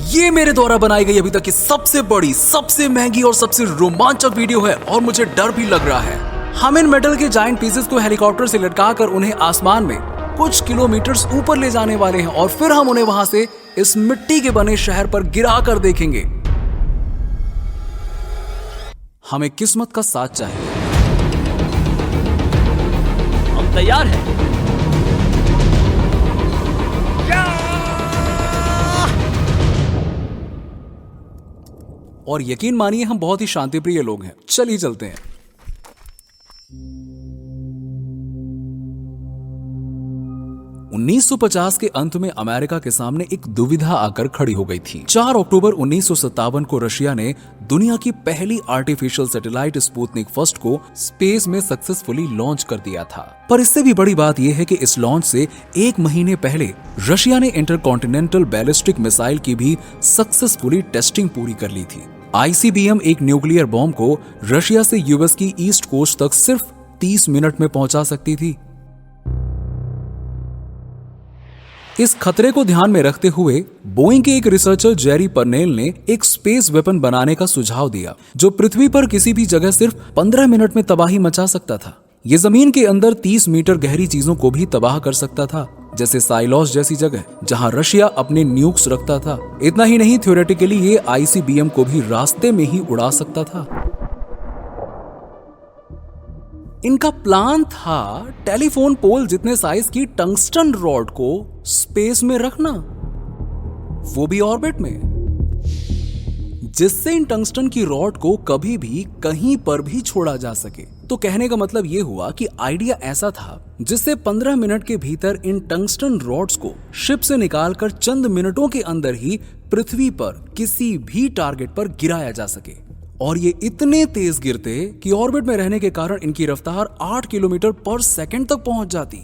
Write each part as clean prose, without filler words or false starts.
ये मेरे द्वारा बनाई गई अभी तक की सबसे बड़ी, सबसे महंगी और सबसे रोमांचक वीडियो है और मुझे डर भी लग रहा है। हम इन मेटल के जायंट पीसेस को हेलीकॉप्टर से लटकाकर उन्हें आसमान में कुछ किलोमीटर्स ऊपर ले जाने वाले हैं और फिर हम उन्हें वहां से इस मिट्टी के बने शहर पर गिरा कर देखेंगे। हमें किस्मत का साथ चाहिए। हम तैयार हैं। और यकीन मानिए हम बहुत ही शांतिप्रिय लोग हैं। चलिए चलते हैं। उन्नीस 1950 के अंत में अमेरिका के सामने एक दुविधा आकर खड़ी हो गई थी। 4 अक्टूबर 1957 को रशिया ने दुनिया की पहली आर्टिफिशियल सैटेलाइट स्पुतनिक फर्स्ट को स्पेस में सक्सेसफुली लॉन्च कर दिया था। पर इससे भी बड़ी बात यह है कि इस लॉन्च से 1 महीने पहले रशिया ने इंटरकॉन्टिनेंटल बैलिस्टिक मिसाइल की भी सक्सेसफुली टेस्टिंग पूरी कर ली थी। ICBM एक न्यूक्लियर बॉम्ब को रशिया से यूएस की ईस्ट कोस्ट तक सिर्फ 30 मिनट में पहुंचा सकती थी। इस खतरे को ध्यान में रखते हुए बोइंग के एक रिसर्चर जेरी पर्नेल ने एक स्पेस वेपन बनाने का सुझाव दिया जो पृथ्वी पर किसी भी जगह सिर्फ 15 मिनट में तबाही मचा सकता था। ये जमीन के अंदर 30 मीटर गहरी चीजों को भी तबाह कर सकता था, जैसे साइलॉस जैसी जगह जहां रशिया अपने न्यूक्स रखता था। इतना ही नहीं, थ्योरेटिकली ये ICBM को भी रास्ते में ही उड़ा सकता था। इनका प्लान था टेलीफोन पोल जितने साइज की टंगस्टन रॉड को स्पेस में रखना, वो भी ऑर्बिट में, जिससे इन टंगस्टन की रॉड को कभी भी कहीं पर भी छोड़ा जा सके। तो कहने का मतलब ये हुआ कि आइडिया ऐसा था जिससे 15 मिनट के भीतर इन टंगस्टन रॉड्स को शिप से निकालकर चंद मिनटों के अंदर ही पृथ्वी पर किसी भी टारगेट पर गिराया जा सके। और ये इतने तेज गिरते कि ऑर्बिट में रहने के कारण इनकी रफ्तार 8 किलोमीटर पर सेकंड तक पहुंच जाती।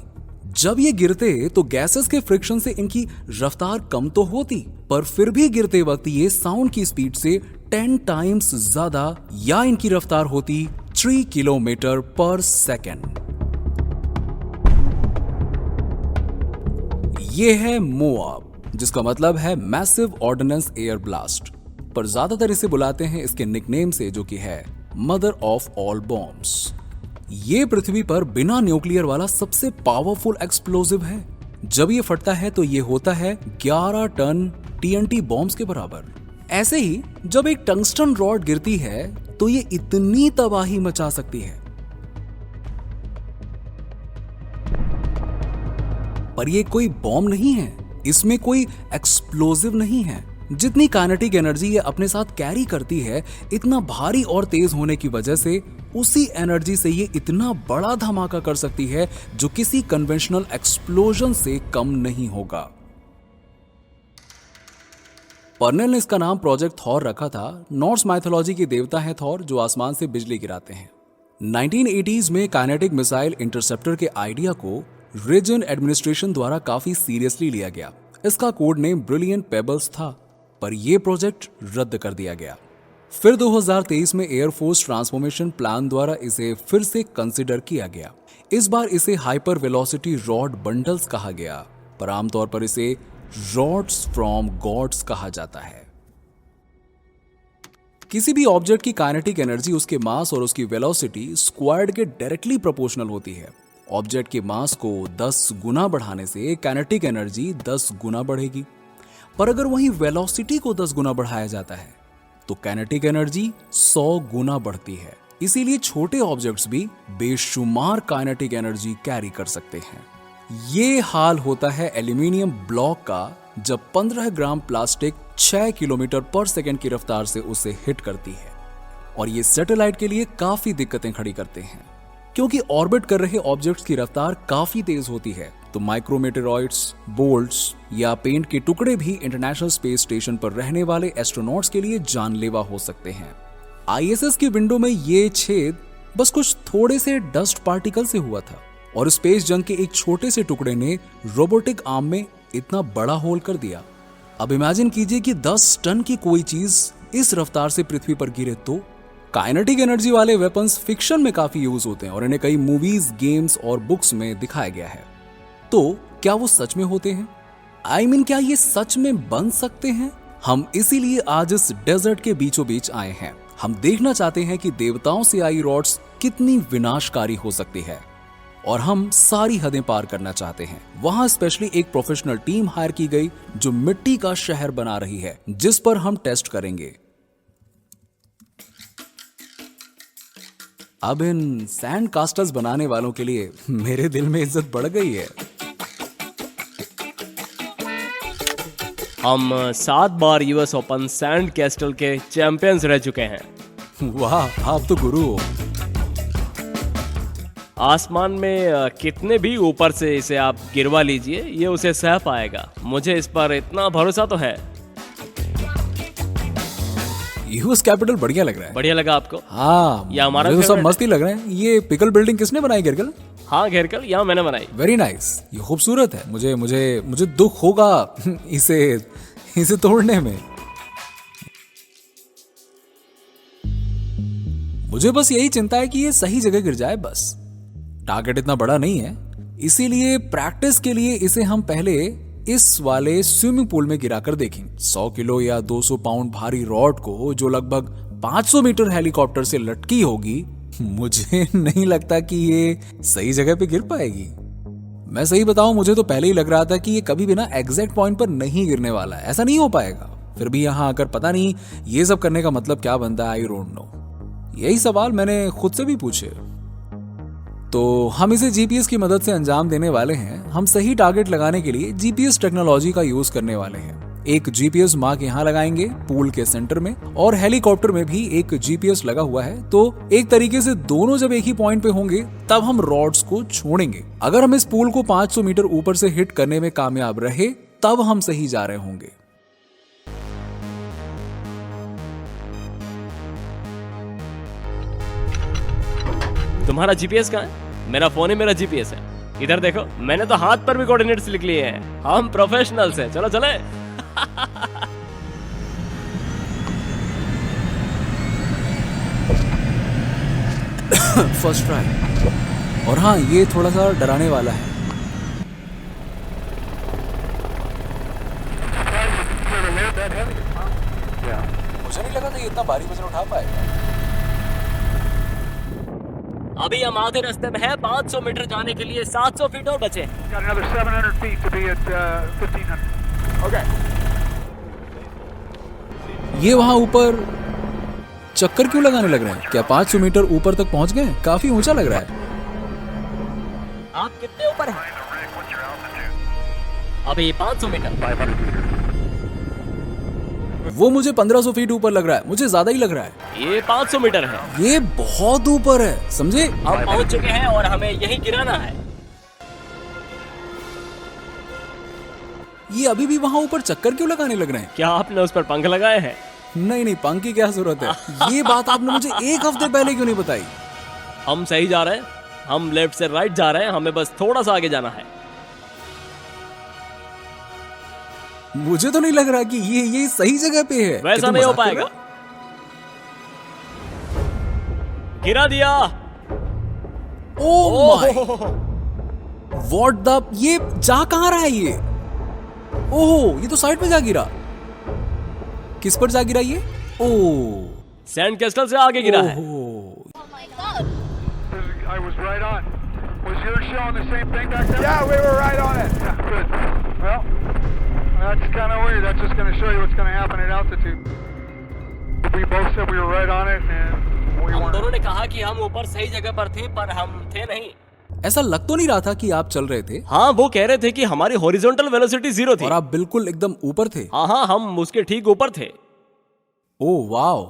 जब ये गिरते तो गैसेस के फ्रिक्शन से इनकी रफ्तार कम तो होती, पर फिर भी गिरते वक्त ये साउंड की स्पीड से 10 टाइम्स ज्यादा या इनकी रफ्तार होती 3 किलोमीटर पर सेकंड। ये है मोआब, जिसका मतलब है मैसिव ऑर्डिनेंस एयर ब्लास्ट, पर ज्यादातर इसे बुलाते हैं इसके निकनेम से जो कि है मदर ऑफ ऑल बॉम्ब्स। ये पृथ्वी पर बिना न्यूक्लियर वाला सबसे पावरफुल एक्सप्लोजिव है। जब ये फटता है तो ये होता है 11 टन TNT बॉम्ब्स के बराबर। ऐसे ही जब एक टंगस्टन रॉड गिरती है तो ये इतनी तबाही मचा सकती है। पर ये कोई बॉम्ब नहीं है, इसमें कोई एक्सप्लोजिव नहीं है। जितनी काइनेटिक एनर्जी ये अपने साथ कैरी करती है, इतना भारी और तेज होने की वजह से उसी एनर्जी से ये इतना बड़ा धमाका कर सकती है जो किसी कन्वेंशनल एक्सप्लोजन से कम नहीं होगा। पर्नेल ने इसका नाम प्रोजेक्ट थॉर रखा था। नॉर्स माइथोलॉजी के देवता है थॉर जो आसमान से बिजली गिराते हैं। 1980s में काइनेटिक मिसाइल इंटरसेप्टर के आइडिया को रीजन एडमिनिस्ट्रेशन द्वारा काफी सीरियसली लिया गया। इसका कोड नेम ब्रिलियंट पेबल्स था, पर यह प्रोजेक्ट रद्द कर दिया गया। फिर 2023 में एयरफोर्स ट्रांसफॉर्मेशन प्लान द्वारा इसे फिर से कंसिडर किया गया। इस बार इसे हाइपर वेलोसिटी रॉड बंडल्स कहा गया, पर आमतौर पर इसे रॉड्स फ्रॉम गॉड्स कहा जाता है। किसी भी ऑब्जेक्ट की काइनेटिक एनर्जी उसके मास और उसकी वेलोसिटी स्क्वायर्ड के डायरेक्टली प्रोपोर्शनल होती है। ऑब्जेक्ट के मास को 10 गुना बढ़ाने से काइनेटिक एनर्जी 10 गुना बढ़ेगी, पर अगर वही वेलोसिटी को 10 गुना बढ़ाया जाता है तो काइनेटिक एनर्जी 100 गुना बढ़ती है। इसीलिए छोटे ऑब्जेक्ट्स भी बेशुमार काइनेटिक एनर्जी कैरी कर सकते हैं। ये हाल होता है एल्यूमिनियम ब्लॉक का जब 15 ग्राम प्लास्टिक 6 किलोमीटर पर सेकंड की रफ्तार से उसे हिट करती है। और ये सैटेलाइट के लिए काफी दिक्कतें खड़ी करते हैं, क्योंकि ऑर्बिट कर रहे ऑब्जेक्ट्स की रफ्तार काफी तेज होती है, तो माइक्रोमेटेरॉइड्स, बोल्ट्स या पेंट के टुकड़े भी इंटरनेशनल स्पेस स्टेशन पर रहने वाले एस्ट्रोनॉट्स के लिए जानलेवा हो सकते हैं। ISS की विंडो में ये छेद बस कुछ थोड़े से डस्ट पार्टिकल से हुआ था, और स्पेस जंग के एक छोटे से टुकड़े ने रोबोटिक आर्म में इतना बड़ा होल कर दिया। अब इमेजिन कीजिए कि 10 टन की कोई चीज इस रफ्तार से पृथ्वी पर गिरे तो। काइनेटिक एनर्जी वाले वेपन्स फिक्शन में काफी यूज होते हैं और इन्हें कई मूवीज, गेम्स और बुक्स में दिखाया गया है। तो क्या वो सच में होते हैं? I mean, क्या ये सच में बन सकते हैं? हम इसीलिए आज इस डेजर्ट के बीचों बीच आए हैं। हम देखना चाहते हैं कि देवताओं से आई रॉड्स कितनी विनाशकारी हो सकती है और हम सारी हदें पार करना चाहते हैं। वहां स्पेशली एक प्रोफेशनल टीम हायर की गई जो मिट्टी का शहर बना रही है, जिस पर हम टेस्ट करेंगे। अब इन सैंड कास्टर्स बनाने वालों के लिए मेरे दिल में इज्जत बढ़ गई है। हम 7 बार यूएस ओपन सैंड कैस्टल के चैंपियंस रह चुके हैं। वाह, आप तो गुरु हो। आसमान में कितने भी ऊपर से इसे आप गिरवा लीजिए, ये उसे सह पाएगा। मुझे इस पर इतना भरोसा तो है। यूएस कैपिटल बढ़िया लग रहा है। बढ़िया लगा आपको? हाँ, ये हमारा मुझे तो सब favorite मस्त ही लग रहे हैं। ये पिकल बिल्डिंग किसने बनाई गिरगल? हाँ, घेरकल यहाँ मैंने बनाई। Very nice. ये खूबसूरत है। मुझे मुझे मुझे दुख होगा इसे तोड़ने में। मुझे बस यही चिंता है कि ये सही जगह गिर जाए बस। टारगेट इतना बड़ा नहीं है, इसीलिए प्रैक्टिस के लिए इसे हम पहले इस वाले स्विमिंग पूल में गिराकर देखेंगे। 100 किलो या 200 पाउंड भारी रॉड को जो लगभग 500 मीटर हेलीकॉप्टर से लटकी होगी, मुझे नहीं लगता कि ये सही जगह पे गिर पाएगी। मैं सही बताऊं, मुझे तो पहले ही लग रहा था कि ये कभी भी ना एग्जैक्ट पॉइंट पर नहीं गिरने वाला है। ऐसा नहीं हो पाएगा। फिर भी यहां आकर पता नहीं ये सब करने का मतलब क्या बनता है, आई डोंट नो। यही सवाल मैंने खुद से भी पूछे। तो हम इसे जीपीएस की मदद से अंजाम देने वाले हैं। हम सही टारगेट लगाने के लिए जीपीएस टेक्नोलॉजी का यूज करने वाले हैं। एक जीपीएस मार्क यहाँ लगाएंगे पूल के सेंटर में, और हेलीकॉप्टर में भी एक जीपीएस लगा हुआ है। तो एक तरीके से दोनों जब एक ही पॉइंट पे होंगे तब हम रॉड्स को छोड़ेंगे। अगर हम इस पूल को 500 मीटर ऊपर से हिट करने में कामयाब रहे तब हम सही जा रहे होंगे। तुम्हारा जीपीएस कहाँ है? मेरा फोन ही मेरा जीपीएस है। इधर देखो, मैंने तो हाथ पर भी कोऑर्डिनेट्स लिख लिए हैं। हम प्रोफेशनल्स हैं। चलो चले। First try. और हाँ, ये थोड़ा सा डराने वाला है। मुझे नहीं लगा था ये इतना भारी वजन उठा पाएगा। अभी हम आधे रास्ते में हैं। 500 मीटर जाने के लिए 700 फीट और बचे। Got another 700 feet to be at 1500. Okay. ये वहां ऊपर चक्कर क्यों लगाने लग रहे हैं? क्या 500 मीटर ऊपर तक पहुंच गए? काफी ऊंचा लग रहा है। आप कितने ऊपर हैं? अभी 500 मीटर। 500 meters. वो मुझे 1500 फीट ऊपर लग रहा है। मुझे ज्यादा ही लग रहा है। ये 500 मीटर है। ये बहुत ऊपर है, समझे? हम पहुंच चुके हैं और हमें यहीं गिराना है। ये अभी भी वहां ऊपर चक्कर क्यों लगाने लग रहे हैं? क्या आपने उस पर पंख लगाए हैं? नहीं, पंख की क्या जरूरत है? ये बात आपने मुझे एक हफ्ते पहले क्यों नहीं बताई? हम सही जा रहे हैं। हम लेफ्ट से राइट जा रहे हैं। हमें बस थोड़ा सा आगे जाना है। मुझे तो नहीं लग रहा कि ये सही जगह पे है। वैसा क्या तुम नहीं हो मजाक कर पाएगा। रहे गिरा दिया। हो? ओह माय, व्हाट द, ये जा कहां रहा है ये? ओह, ये तो साइड पे जा गिरा। किस पर जा गिरा ये? ओह, सैंड कैस्टल से आगे गिरा है। ओह, I was right on. Was yours showing the same thing back there? Yeah, we were right on it. Yeah, good. Well, that's kind of weird. That's just going to show you what's going to happen at altitude. We both said we were right on it, and we हम weren't. दोनों ने कहा कि हम ऊपर सही जगह पर थे, पर हम थे नहीं। ऐसा लग तो नहीं रहा था कि आप चल रहे थे हाँ, वो कह रहे थे कि हमारी हॉरिजॉन्टल वेलोसिटी 0 थी। और आप बिल्कुल एकदम ऊपर थे। हाँ, हम उसके ठीक ऊपर थे। ओह वाओ,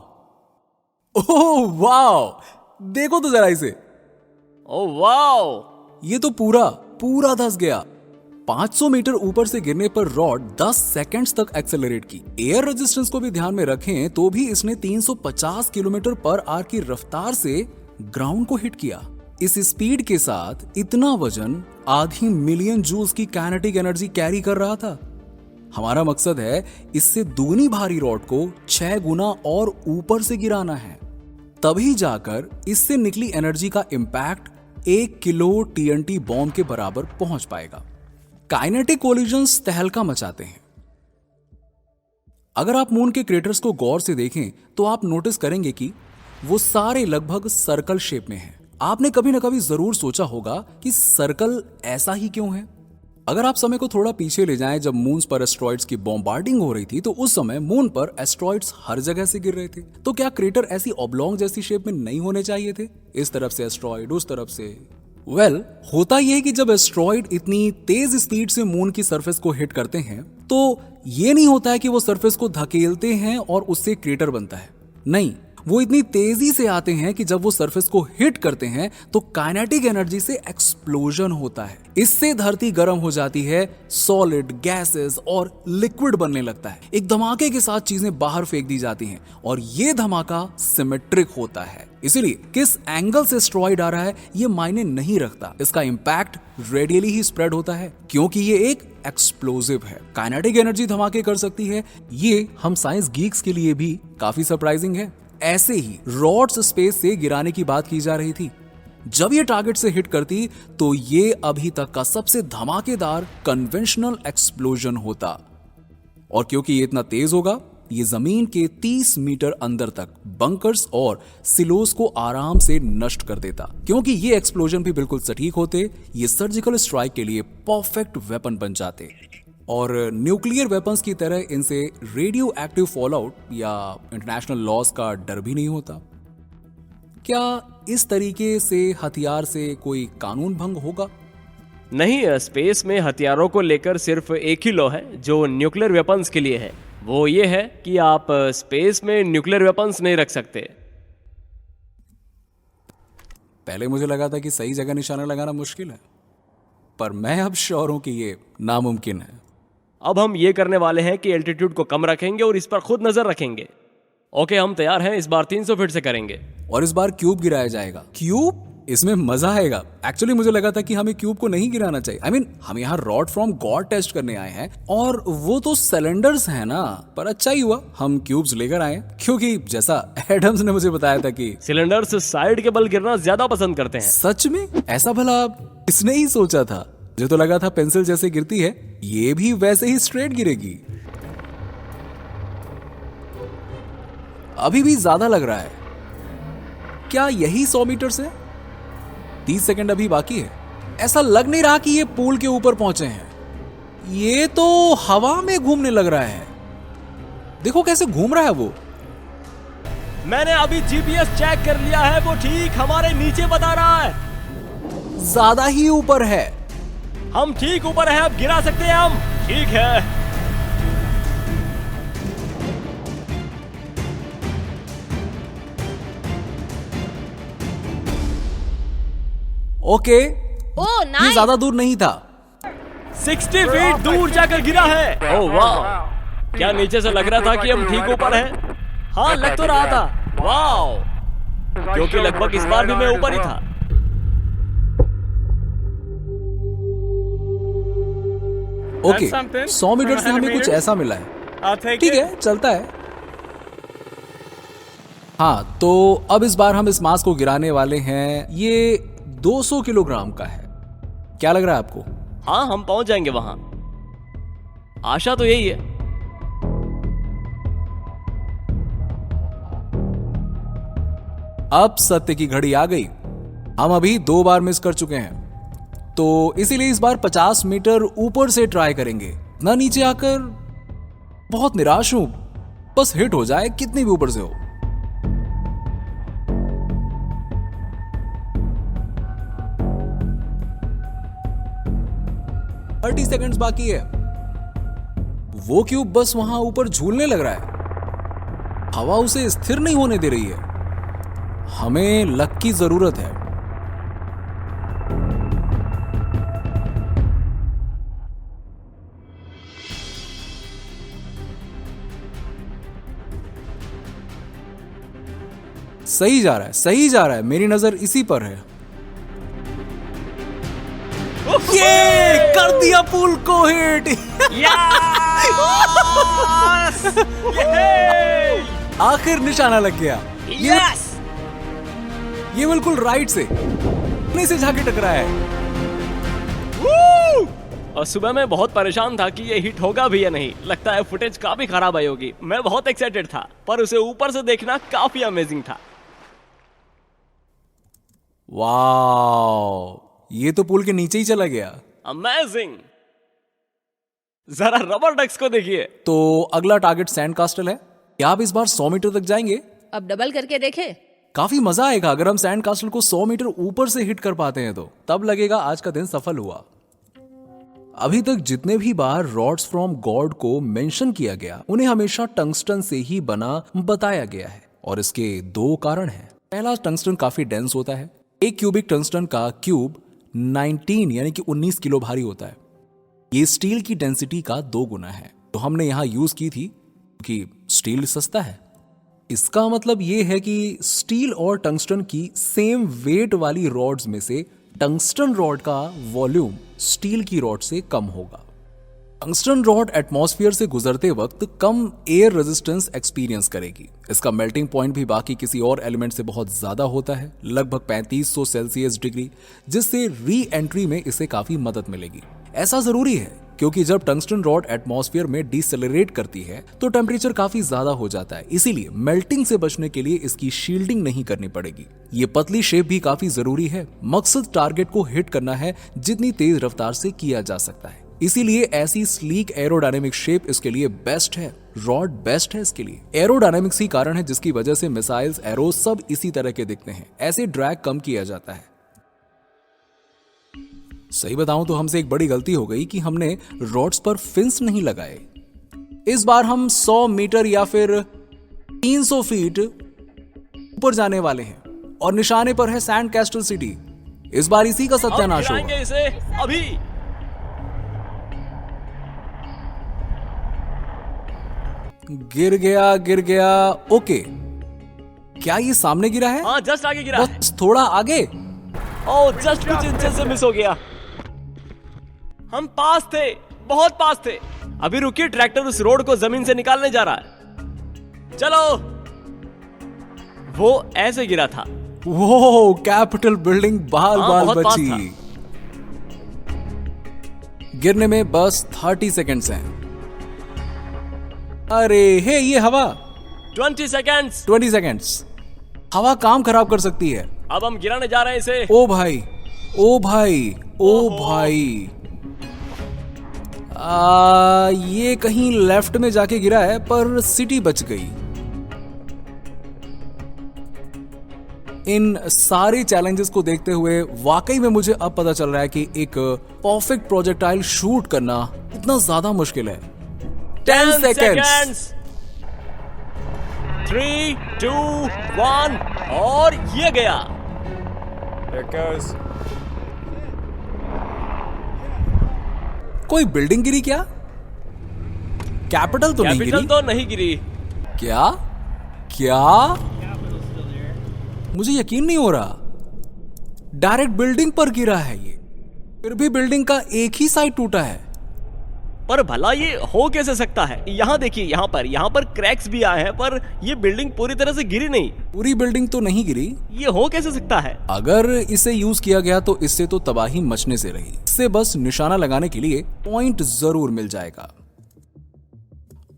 ओह वाओ, देखो तो जरा इसे। ओह वाओ, ये तो पूरा धंस गया। 500 मीटर ऊपर से गिरने पर रॉड 10 सेकंड्स तक एक्सेलरेट की। एयर रेजिस्टेंस को भी ध्यान में रखें तो भी इसने 350 किलोमीटर पर आवर की रफ्तार से ग्राउंड को हिट किया। इस स्पीड के साथ इतना वजन आधी मिलियन जूल्स की काइनेटिक एनर्जी कैरी कर रहा था। हमारा मकसद है इससे दुगनी भारी रॉड को 6 गुना और ऊपर से गिराना है। तभी जाकर इससे निकली एनर्जी का इंपैक्ट 1 किलो टीएनटी बॉम्ब के बराबर पहुंच पाएगा। काइनेटिक कोलिजन्स तहलका मचाते हैं। अगर आप मून के क्रेटर्स को गौर से देखें तो आप नोटिस करेंगे कि वो सारे लगभग सर्कल शेप में हैं। आपने कभी ना कभी जरूर सोचा होगा कि सर्कल ऐसा ही क्यों है। अगर आप समय को थोड़ा पीछे ले जाएं, जब मून्स पर एस्ट्रॉइड्स की बॉम्बार्डिंग हो रही थी तो उस समय मून पर एस्ट्रॉइड्स हर जगह से गिर रहे थे। तो क्या क्रेटर ऐसी ऑब्लॉन्ग जैसी शेप में नहीं होने चाहिए थे? इस तरफ से एस्ट्रॉइड, उस तरफ से। होता यह है कि जब एस्ट्रॉइड इतनी तेज स्पीड से मून की सरफेस को हिट करते हैं तो ये नहीं होता है कि वो सरफेस को धकेलते हैं और उससे क्रेटर बनता है। नहीं, वो इतनी तेजी से आते हैं कि जब वो सरफेस को हिट करते हैं तो काइनेटिक एनर्जी से एक्सप्लोजन होता है। इससे धरती गर्म हो जाती है, सॉलिड, गैसेस और लिक्विड बनने लगता है। एक धमाके के साथ चीजें बाहर फेंक दी जाती हैं और ये धमाका सिमेट्रिक होता है। इसीलिए किस एंगल से एस्ट्रॉइड आ रहा है ये मायने नहीं रखता, इसका इंपैक्ट रेडियली ही स्प्रेड होता है क्योंकि ये एक एक्सप्लोजिव है। काइनेटिक एनर्जी धमाके कर सकती है, ये हम साइंस गीक्स के लिए भी काफी सरप्राइजिंग है। ऐसे ही रॉड्स स्पेस से गिराने की बात की जा रही थी। जब ये टारगेट से हिट करती तो ये अभी तक का सबसे धमाकेदार कन्वेंशनल एक्सप्लोजन होता, और क्योंकि ये इतना तेज होगा ये जमीन के 30 मीटर अंदर तक बंकर्स और सिलोस को आराम से नष्ट कर देता। क्योंकि ये एक्सप्लोजन भी बिल्कुल सटीक होते, ये सर्जिकल स्ट्राइक के लिए परफेक्ट वेपन बन जाते। और न्यूक्लियर वेपन्स की तरह इनसे रेडियो एक्टिव फॉलआउट या इंटरनेशनल लॉज का डर भी नहीं होता। क्या इस तरीके से हथियार से कोई कानून भंग होगा? नहीं, स्पेस में हथियारों को लेकर सिर्फ एक ही लॉ है जो न्यूक्लियर वेपन्स के लिए है। वो ये है कि आप स्पेस में न्यूक्लियर वेपन्स नहीं रख सकते। पहले मुझे लगा था कि सही जगह निशाना लगाना मुश्किल है, पर मैं अब श्योर हूं कि ये नामुमकिन है। अब हम ये करने वाले हैं कि एल्टीट्यूड को कम रखेंगे और इस पर खुद नजर रखेंगे। ओके, हम तैयार हैं। इस बार 300 फीट से करेंगे और इस बार क्यूब गिराया जाएगा। क्यूब? इसमें मजा आएगा। एक्चुअली मुझे लगा था कि हमें क्यूब को नहीं गिराना चाहिए। हम यहाँ रॉड फ्रॉम गॉड टेस्ट करने आए हैं और वो तो सिलेंडर्स हैं ना। पर अच्छा ही हुआ हम क्यूब्स लेकर आए, क्योंकि जैसा एडम्स ने मुझे बताया था कि सिलेंडर्स साइड के बल गिरना ज्यादा पसंद करते हैं। सच में? ऐसा भला इसने ही सोचा था? मुझे तो लगा था पेंसिल जैसे गिरती है ये भी वैसे ही स्ट्रेट गिरेगी। अभी भी ज्यादा लग रहा है। क्या यही 100 मीटर से? 30 सेकंड अभी बाकी है। ऐसा लग नहीं रहा कि ये पूल के ऊपर पहुंचे हैं। ये तो हवा में घूमने लग रहा है। देखो कैसे घूम रहा है वो। मैंने अभी जीपीएस चेक कर लिया है, वो ठीक हमारे नीचे बता रहा है। ज्यादा ही ऊपर है। हम ठीक ऊपर हैं, अब गिरा सकते हैं हम। ठीक है। Okay, nice. ये ज्यादा दूर नहीं था। 60 फीट दूर जाकर गिरा है। ओह वाह, क्या नीचे से लग रहा था कि हम ठीक ऊपर हैं? हाँ, लग तो रहा था। वाह, क्योंकि लगभग इस बार भी मैं ऊपर ही था। ओके, 100 मीटर से हमें कुछ ऐसा मिला है। ठीक है, चलता है। हाँ, तो अब इस बार हम इस मास को गिराने वाले हैं। ये 200 किलोग्राम का है। क्या लग रहा है आपको? हाँ, हम पहुंच जाएंगे वहां। आशा तो यही है। अब सत्य की घड़ी आ गई। हम अभी 2 बार मिस कर चुके हैं, तो इसीलिए इस बार 50 मीटर ऊपर से ट्राई करेंगे। ना नीचे आकर बहुत निराश हूं, बस हिट हो जाए कितनी भी ऊपर से हो। 30 सेकंड्स बाकी है। वो क्यूब बस वहां ऊपर झूलने लग रहा है। हवा उसे स्थिर नहीं होने दे रही है। हमें लक की जरूरत है। सही जा रहा है, सही जा रहा है। मेरी नजर इसी पर है। ये कर दिया पुल को हिट। आखिर निशाना लग गया। ये बिल्कुल राइट से झाके टकरा है। और सुबह मैं बहुत परेशान था कि ये हिट होगा भी या नहीं। लगता है फुटेज काफी खराब आई होगी। मैं बहुत एक्साइटेड था, पर उसे ऊपर से देखना काफी अमेजिंग था। वाओ, ये तो पुल के नीचे ही चला गया। अमेजिंग। जरा रबर डक्स को देखिए। तो अगला टारगेट सैंड कास्टल है। क्या आप इस बार 100 मीटर तक जाएंगे? अब डबल करके देखे। काफी मजा आएगा अगर हम सैंड कास्टल को 100 मीटर ऊपर से हिट कर पाते हैं तो तब लगेगा आज का दिन सफल हुआ। अभी तक जितने भी बार रॉड्स फ्रॉम गॉड को मेंशन किया गया उन्हें हमेशा टंगस्टन से ही बना बताया गया है और इसके 2 कारण हैं। पहला, टंगस्टन काफी डेंस होता है। एक क्यूबिक टंगस्टन का क्यूब 19 यानी कि 19 किलो भारी होता है। ये स्टील की डेंसिटी का 2 गुना है। तो हमने यहां यूज की थी कि स्टील सस्ता है। इसका मतलब ये है कि स्टील और टंगस्टन की सेम वेट वाली रॉड्स में से टंगस्टन रॉड का वॉल्यूम स्टील की रॉड से कम होगा। टंगस्टन रॉड एटमॉस्फेयर से गुजरते वक्त कम एयर रेजिस्टेंस एक्सपीरियंस करेगी। इसका मेल्टिंग पॉइंट भी बाकी किसी और एलिमेंट से बहुत ज्यादा होता है, लगभग 3500 सेल्सियस डिग्री, जिससे री एंट्री में इसे काफी मदद मिलेगी। ऐसा जरूरी है क्योंकि जब टंगस्टन रॉड एटमॉस्फेयर में डिसेलरेट करती है तो टेम्परेचर काफी ज्यादा हो जाता है। इसीलिए मेल्टिंग से बचने के लिए इसकी शील्डिंग नहीं करनी पड़ेगी। ये पतली शेप भी काफी जरूरी है। मकसद टारगेट को हिट करना है जितनी तेज रफ्तार से किया जा सकता है। इसीलिए ऐसी स्लीक एरोडायनेमिक शेप इसके लिए बेस्ट है। रॉड बेस्ट है इसके लिए। एरोडायनेमिक्स ही कारण है जिसकी वजह से मिसाइल्स, एरो सब इसी तरह के दिखते हैं। ऐसे ड्रैग कम किया जाता है। सही बताऊं तो हमसे एक बड़ी गलती हो गई कि हमने रॉड्स पर फिन्स नहीं लगाए। इस बार हम 100 मीटर या फिर 300 फीट ऊपर जाने वाले हैं और निशाने पर है सैंड कैस्टल सिटी। इस बार इसी का सत्यानाश होगा। इसे अभी। गिर गया। ओके, क्या ये सामने गिरा है? हाँ, जस्ट आगे गिरा। बस थोड़ा आगे। ओह, जस्ट कुछ इंचेस से मिस हो गया। हम पास थे, बहुत पास थे। अभी रुकिए, ट्रैक्टर उस रोड को जमीन से निकालने जा रहा है। चलो। वो ऐसे गिरा था। वो कैपिटल बिल्डिंग बाल बहुत पास बची। गिरने में बस 30 सेकेंड्स हैं। अरे हे, ये हवा। 20 सेकेंड्स। 20 सेकेंड्स। हवा काम खराब कर सकती है। अब हम गिराने जा रहे हैं इसे। ओ भाई, ओ भाई, ओ भाई। ये कहीं लेफ्ट में जाके गिरा है पर सिटी बच गई। इन सारे चैलेंजेस को देखते हुए वाकई में मुझे अब पता चल रहा है कि एक परफेक्ट प्रोजेक्टाइल शूट करना इतना ज्यादा मुश्किल है। 10 सेकेंड्स। 3, 2, 1 और ये गया। There it goes. कोई बिल्डिंग गिरी क्या? कैपिटल तो नहीं गिरी? कैपिटल तो नहीं गिरी। क्या? मुझे यकीन नहीं हो रहा। डायरेक्ट बिल्डिंग पर गिरा है ये। फिर भी बिल्डिंग का एक ही साइड टूटा है। पर भला ये हो कैसे सकता है? यहाँ देखिए, यहाँ पर क्रैक्स भी आए हैं, पर ये बिल्डिंग पूरी तरह से गिरी नहीं। पूरी बिल्डिंग तो नहीं गिरी। ये हो कैसे सकता है? अगर इसे यूज किया गया तो इससे तो तबाही मचने से रही। इससे बस निशाना लगाने के लिए पॉइंट जरूर मिल जाएगा।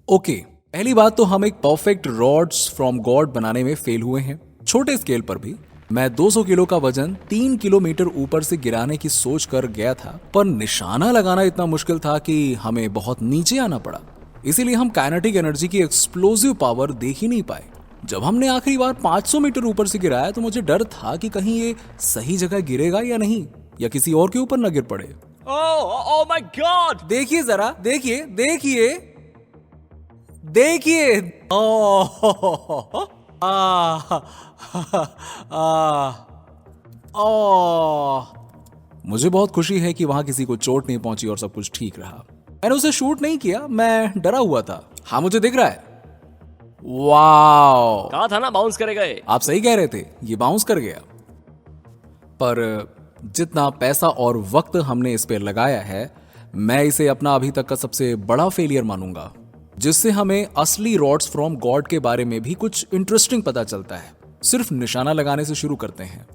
ओके, पहली बात तो हम एक परफेक्ट रॉड्स फ्रॉम गॉड बनाने में फेल हुए हैं, छोटे स्केल पर भी। मैं 200 किलो का वजन 3 किलोमीटर ऊपर से गिराने की सोच कर गया था, पर निशाना लगाना इतना मुश्किल था कि हमें बहुत नीचे आना पड़ा। इसीलिए हम काइनेटिक एनर्जी की एक्सप्लोसिव पावर देख ही नहीं पाए। जब हमने आखिरी बार 500 मीटर ऊपर से गिराया तो मुझे डर था कि कहीं ये सही जगह गिरेगा या नहीं, या किसी और के ऊपर न गिर पड़े। Oh my God! देखिए जरा, देखिए। मुझे बहुत खुशी है कि वहां किसी को चोट नहीं पहुंची और सब कुछ ठीक रहा। मैंने उसे शूट नहीं किया, मैं डरा हुआ था। हाँ, मुझे दिख रहा है। वाओ! कहा था ना बाउंस करेगा ये। आप सही कह रहे थे, ये बाउंस कर गया। पर जितना पैसा और वक्त हमने इस पे लगाया है, मैं इसे अपना अभी तक का सबसे बड़ा फेलियर मानूंगा, जिससे हमें असली रॉड्स फ्रॉम गॉड के बारे में भी कुछ इंटरेस्टिंग पता चलता है। सिर्फ निशाना लगाने से शुरू करते हैं।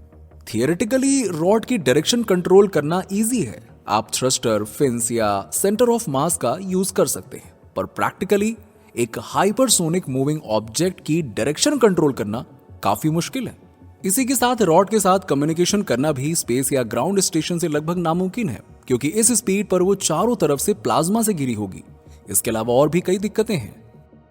थियोरेटिकली रॉड की डायरेक्शन कंट्रोल करना इजी है, आप थ्रस्टर, फिन्स या सेंटर ऑफ मास का यूज कर सकते हैं, पर प्रैक्टिकली एक हाइपरसोनिक मूविंग ऑब्जेक्ट की डायरेक्शन कंट्रोल करना काफी मुश्किल है। इसी के साथ रॉड के साथ कम्युनिकेशन करना भी स्पेस या ग्राउंड स्टेशन से लगभग नामुमकिन है, क्योंकि इस स्पीड पर वो चारों तरफ से प्लाज्मा से घिरी होगी। इसके अलावा और भी कई दिक्कतें हैं।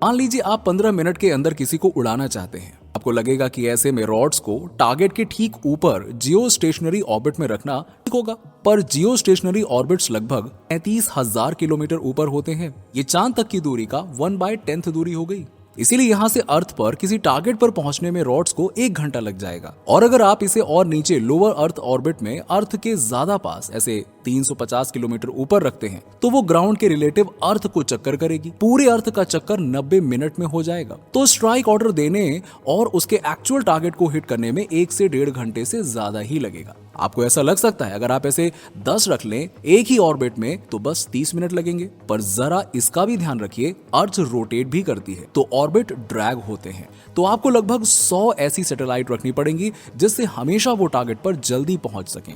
मान लीजिए आप 15 मिनट के अंदर किसी को उड़ाना चाहते हैं। आपको लगेगा कि ऐसे में रॉड्स को टारगेट के ठीक ऊपर जियो स्टेशनरी ऑर्बिट में रखना ठीक होगा, पर जियो स्टेशनरी ऑर्बिट्स लगभग 33,000 किलोमीटर ऊपर होते हैं। ये चांद तक की दूरी का 1/10 दूरी हो गई। इसीलिए यहाँ से अर्थ पर किसी टारगेट पर पहुंचने में रॉड्स को 1 घंटा लग जाएगा। और अगर आप इसे और नीचे लोअर अर्थ ऑर्बिट में अर्थ के ज्यादा पास ऐसे 350 किलोमीटर ऊपर रखते हैं, तो वो ग्राउंड के रिलेटिव अर्थ को चक्कर करेगी। पूरे अर्थ का चक्कर 90 मिनट में हो जाएगा। तो स्ट्राइक ऑर्डर देने और उसके एक्चुअल टारगेट को हिट करने में 1 से 1.5 घंटे से ज्यादा ही लगेगा। आपको ऐसा लग सकता है अगर आप ऐसे 10 रख लें एक ही ऑर्बिट में तो बस 30 मिनट लगेंगे, पर जरा इसका भी ध्यान रखिए, अर्थ रोटेट भी करती है तो ऑर्बिट ड्रैग होते हैं। तो आपको लगभग 100 ऐसी सैटेलाइट रखनी पड़ेंगी जिससे हमेशा वो टारगेट पर जल्दी पहुंच सकें।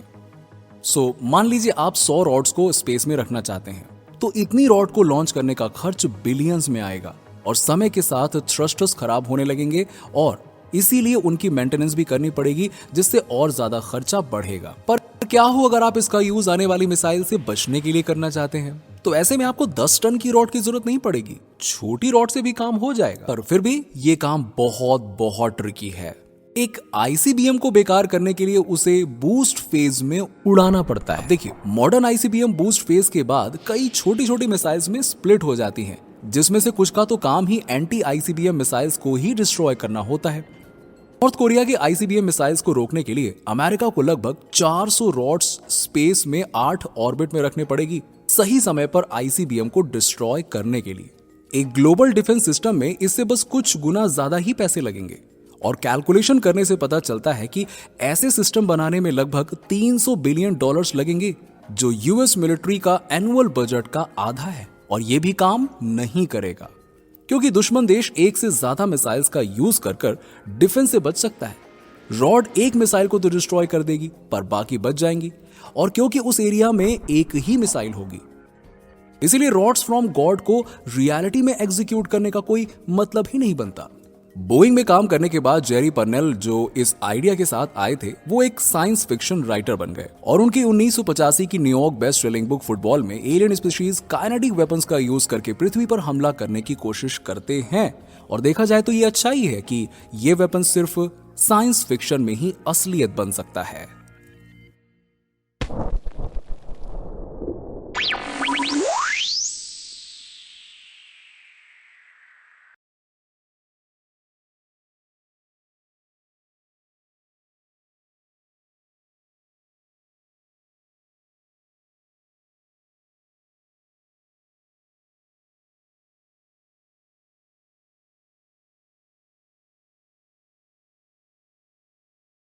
मान लीजिए आप 100 रॉड्स को स्पेस में रखना चाहते हैं, तो इतनी रॉड को लॉन्च करने का खर्च बिलियंस में आएगा और समय के साथ थ्रस्टर्स खराब होने लगेंगे और इसीलिए उनकी मेंटेनेंस भी करनी पड़ेगी, जिससे और ज्यादा खर्चा बढ़ेगा। पर क्या हो अगर आप इसका यूज आने वाली मिसाइल से बचने के लिए करना चाहते हैं? तो ऐसे में आपको 10 टन की रॉड की जरूरत नहीं पड़ेगी, छोटी रॉड से भी काम हो जाएगा। पर फिर भी ये काम बहुत ट्रिकी है। एक आईसीबीएम को बेकार करने के लिए उसे बूस्ट फेज में उड़ाना पड़ता है। देखिए, मॉडर्न आईसीबीएम बूस्ट फेज के बाद कई छोटी मिसाइल्स में स्प्लिट हो जाती हैं, जिसमें से कुछ का तो काम ही एंटी आईसीबीएम मिसाइल्स को ही डिस्ट्रॉय करना होता है। नॉर्थ कोरिया के आईसीबीएम मिसाइल्स को रोकने के लिए अमेरिका को लगभग 400 रॉड्स स्पेस में 8 ऑर्बिट में रखने पड़ेगी, सही समय पर आईसीबीएम को डिस्ट्रॉय करने के लिए। एक ग्लोबल डिफेंस सिस्टम में इससे बस कुछ गुना ज्यादा ही पैसे लगेंगे और कैलकुलेशन करने से पता चलता है कि ऐसे सिस्टम बनाने में लगभग $300 बिलियन लगेंगे, जो यूएस मिलिट्री का एनुअल बजट का आधा है। और ये भी काम नहीं करेगा क्योंकि दुश्मन देश एक से ज्यादा मिसाइल्स का यूज कर डिफेंस से बच सकता है। रॉड एक मिसाइल को तो डिस्ट्रॉय कर देगी, पर बाकी बच जाएंगी, और क्योंकि उस एरिया में एक ही मिसाइल होगी, इसीलिए रॉड्स फ्रॉम गॉड को रियलिटी में एग्जीक्यूट करने का कोई मतलब ही नहीं बनता। बोइंग में काम करने के बाद जेरी पर्नेल, जो इस आइडिया के साथ आए थे, वो एक साइंस फिक्शन राइटर बन गए और उनकी 1985 की New York best selling book football में एलियन स्पीशीज काइनेटिक वेपन्स का यूज करके पृथ्वी पर हमला करने की कोशिश करते हैं। और देखा जाए तो ये अच्छा ही है कि ये वेपन सिर्फ साइंस फिक्शन में ही असलियत बन सकता है।